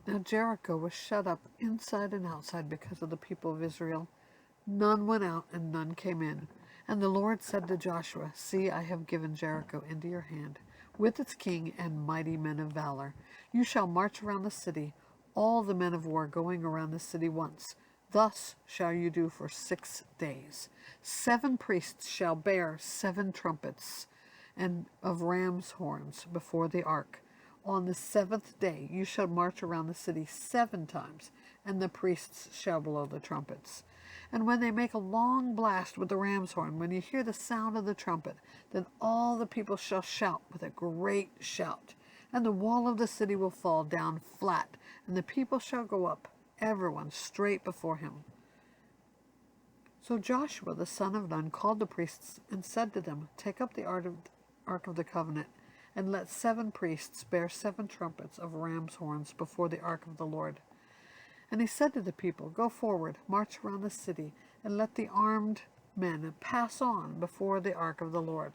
Now Jericho was shut up inside and outside because of the people of Israel. None went out and none came in. And the Lord said to Joshua, See, I have given Jericho into your hand, with its king and mighty men of valor. You shall march around the city, all the men of war going around the city once. Thus shall you do for 6 days. 7 priests shall bear 7 trumpets and of ram's horns before the ark. On the 7th day you shall march around the city 7 times, and the priests shall blow the trumpets. And when they make a long blast with the ram's horn, when you hear the sound of the trumpet, then all the people shall shout with a great shout. And the wall of the city will fall down flat, and the people shall go up, everyone straight before him. So Joshua the son of Nun called the priests and said to them, Take up the ark of the covenant, and let 7 priests bear 7 trumpets of ram's horns before the ark of the Lord. And he said to the people, Go forward, march around the city, and let the armed men pass on before the ark of the Lord.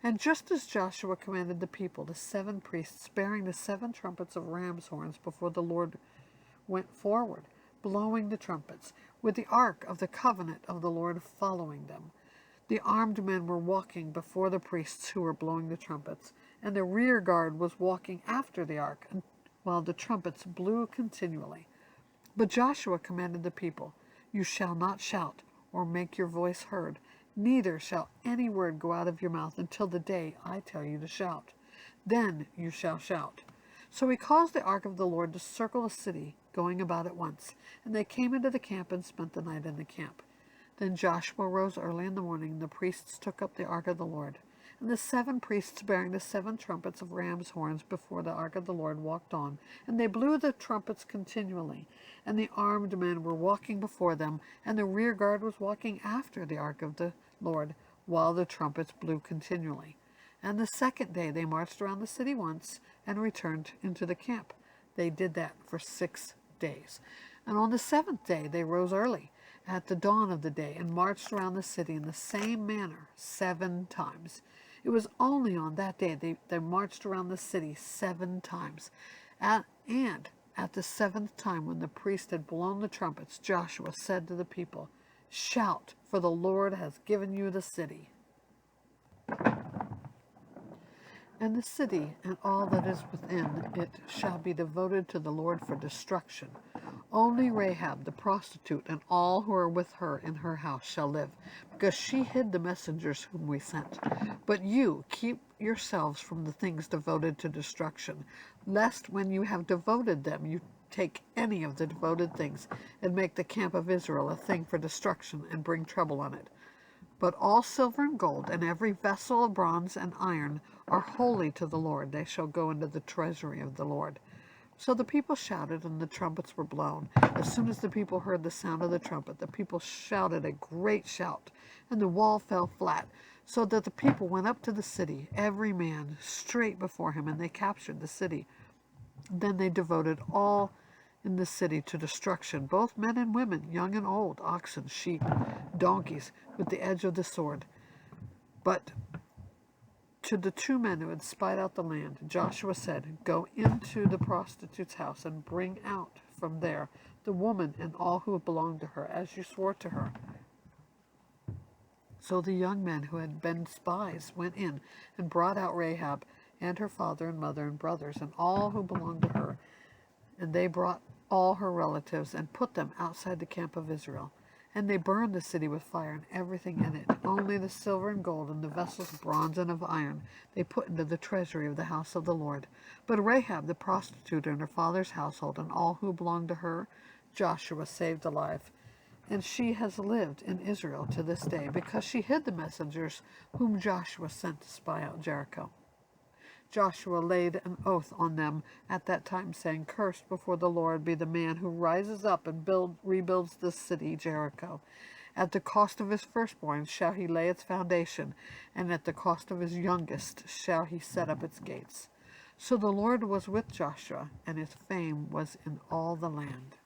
And just as Joshua commanded the people, the 7 priests bearing the 7 trumpets of ram's horns before the Lord went forward, blowing the trumpets, with the ark of the covenant of the Lord following them. The armed men were walking before the priests who were blowing the trumpets, and the rear guard was walking after the ark, while the trumpets blew continually. But Joshua commanded the people, You shall not shout or make your voice heard, neither shall any word go out of your mouth until the day I tell you to shout. Then you shall shout. So he caused the ark of the Lord to circle the city, going about at once, and they came into the camp and spent the night in the camp. Then Joshua rose early in the morning, and the priests took up the ark of the Lord. And the 7 priests bearing the 7 trumpets of ram's horns before the ark of the Lord walked on, and they blew the trumpets continually. And the armed men were walking before them, and the rear guard was walking after the ark of the Lord, while the trumpets blew continually. And the 2nd day they marched around the city once, and returned into the camp. They did that for 6 days. And on the 7th day they rose early, at the dawn of the day, and marched around the city in the same manner 7 times. It was only on that day they marched around the city 7 times. And at the 7th time, when the priest had blown the trumpets, Joshua said to the people, Shout, for the Lord has given you the city. And the city and all that is within it shall be devoted to the Lord for destruction. Only Rahab the prostitute and all who are with her in her house shall live, because she hid the messengers whom we sent. But you keep yourselves from the things devoted to destruction, lest when you have devoted them you take any of the devoted things and make the camp of Israel a thing for destruction and bring trouble on it. But all silver and gold, and every vessel of bronze and iron, are holy to the Lord. They shall go into the treasury of the Lord. So the people shouted, and the trumpets were blown. As soon as the people heard the sound of the trumpet, the people shouted a great shout, and the wall fell flat, so that the people went up to the city, every man straight before him, and they captured the city. Then they devoted all in the city to destruction, both men and women, young and old, oxen, sheep, donkeys, with the edge of the sword. But to the 2 men who had spied out the land, Joshua said, Go into the prostitute's house and bring out from there the woman and all who belonged to her, as you swore to her. So the young men who had been spies went in and brought out Rahab and her father and mother and brothers and all who belonged to her. And they brought all her relatives and put them outside the camp of Israel. And they burned the city with fire and everything in it. Only the silver and gold and the vessels of bronze and of iron they put into the treasury of the house of the Lord. But Rahab the prostitute and her father's household and all who belonged to her, Joshua saved alive. And she has lived in Israel to this day, because she hid the messengers whom Joshua sent to spy out Jericho. Joshua laid an oath on them at that time, saying, Cursed before the Lord be the man who rises up and rebuilds this city, Jericho. At the cost of his firstborn shall he lay its foundation, and at the cost of his youngest shall he set up its gates. So the Lord was with Joshua, and his fame was in all the land.